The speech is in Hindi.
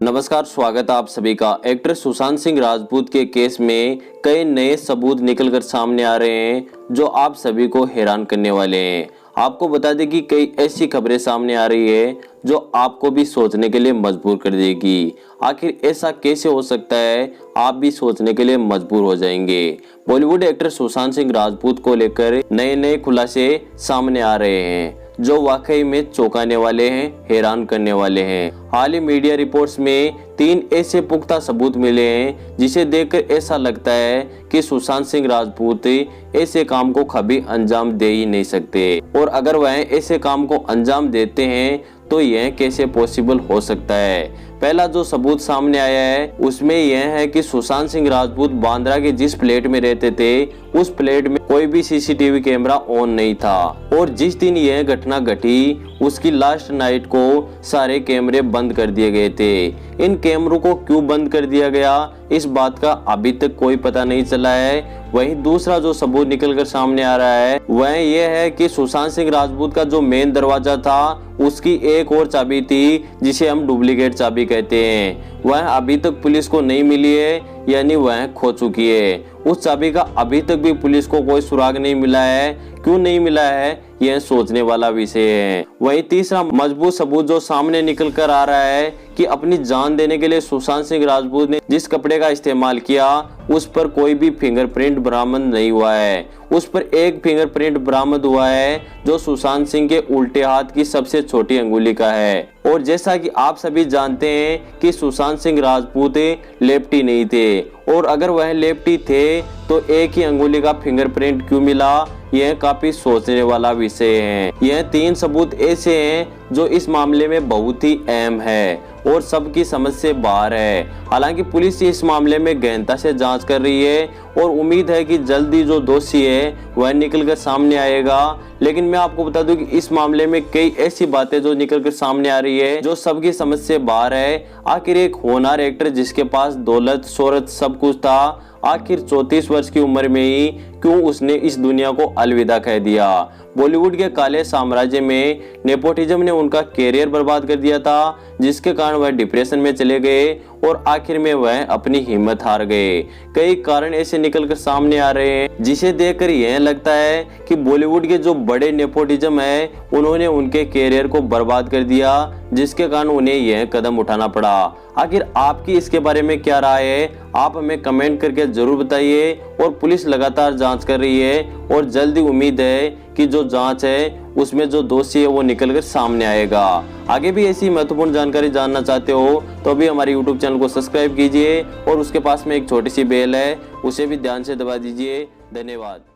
नमस्कार, स्वागत है आप सभी का। एक्टर सुशांत सिंह राजपूत के केस में कई नए सबूत निकलकर सामने आ रहे हैं जो आप सभी को हैरान करने वाले हैं। आपको बता दें कि कई ऐसी खबरें सामने आ रही है जो आपको भी सोचने के लिए मजबूर कर देगी। आखिर ऐसा कैसे हो सकता है, आप भी सोचने के लिए मजबूर हो जाएंगे। बॉलीवुड एक्टर सुशांत सिंह राजपूत को लेकर नए नए खुलासे सामने आ रहे हैं जो वाकई में चौंकाने वाले हैं, हैरान करने वाले हैं। हाल ही मीडिया रिपोर्ट्स में 3 ऐसे पुख्ता सबूत मिले हैं जिसे देखकर ऐसा लगता है कि सुशांत सिंह राजपूत ऐसे काम को कभी अंजाम दे ही नहीं सकते, और अगर वह ऐसे काम को अंजाम देते हैं तो यह कैसे पॉसिबल हो सकता है। पहला जो सबूत सामने आया है उसमें यह है कि सुशांत सिंह राजपूत बांद्रा के जिस फ्लैट में रहते थे उस फ्लैट में कोई भी सीसीटीवी कैमरा ऑन नहीं था, और जिस दिन यह घटना घटी उसकी लास्ट नाइट को सारे कैमरे बंद कर दिए गए थे। इन कैमरों को क्यों बंद कर दिया गया इस बात का अभी तक कोई पता नहीं चला है। वहीं दूसरा जो सबूत निकलकर सामने आ रहा है वह यह है कि सुशांत सिंह राजपूत का जो मेन दरवाजा था उसकी एक और चाबी थी जिसे हम डुप्लीकेट चाबी कहते हैं, वह अभी तक पुलिस को नहीं मिली है, यानी वह खो चुकी है। उस चाबी का अभी तक भी पुलिस को कोई सुराग नहीं मिला है। क्यों नहीं मिला है यह सोचने वाला विषय है। वहीं तीसरा मजबूत सबूत जो सामने निकल कर आ रहा है कि अपनी जान देने के लिए सुशांत सिंह राजपूत ने जिस कपड़े का इस्तेमाल किया उस पर कोई भी फिंगरप्रिंट बरामद नहीं हुआ है। उस पर एक फिंगरप्रिंट बरामद हुआ है जो सुशांत सिंह के उल्टे हाथ की सबसे छोटी अंगुली का है। और जैसा कि आप सभी जानते हैं कि सुशांत सिंह राजपूत लेफ्टी नहीं थे, और अगर वह लेफ्टी थे तो एक ही अंगुली का फिंगरप्रिंट क्यों मिला, यह काफी सोचने वाला विषय है। यह 3 सबूत ऐसे हैं जो इस मामले में बहुत ही अहम है और सबकी समझ से बाहर है। हालांकि पुलिस इस मामले में गहनता से जांच कर रही है और उम्मीद है कि जल्दी जो दोषी है वह निकलकर सामने आएगा। लेकिन मैं आपको बता दूं कि इस मामले में कई ऐसी बातें जो निकलकर सामने आ रही है जो सबकी समझ से बाहर है। आखिर एक होनहार एक्टर जिसके पास दौलत शोहरत सब कुछ था, आखिर 34 वर्ष की उम्र में ही क्यों उसने इस दुनिया को अलविदा कह दिया। बॉलीवुड के काले साम्राज्य में नेपोटिज्म ने उनका कैरियर बर्बाद कर दिया था, जिसके कारण वह डिप्रेशन में चले गए और आखिर में वह अपनी हिम्मत हार गए। कई कारण ऐसे निकलकर सामने आ रहे हैं जिसे देखकर यह लगता है कि बॉलीवुड के जो बड़े नेपोटिज्म है उन्होंने उनके कैरियर को बर्बाद कर दिया, जिसके कारण उन्हें यह कदम उठाना पड़ा। आखिर आपकी इसके बारे में क्या राय है, आप हमें कमेंट करके जरूर बताइए। और पुलिस लगातार जांच कर रही है और जल्दी उम्मीद है कि जो जांच है उसमें जो दोषी है वो निकलकर सामने आएगा। आगे भी ऐसी महत्वपूर्ण जानकारी जानना चाहते हो तो अभी हमारे YouTube चैनल को सब्सक्राइब कीजिए और उसके पास में एक छोटी सी बेल है उसे भी ध्यान से दबा दीजिए। धन्यवाद।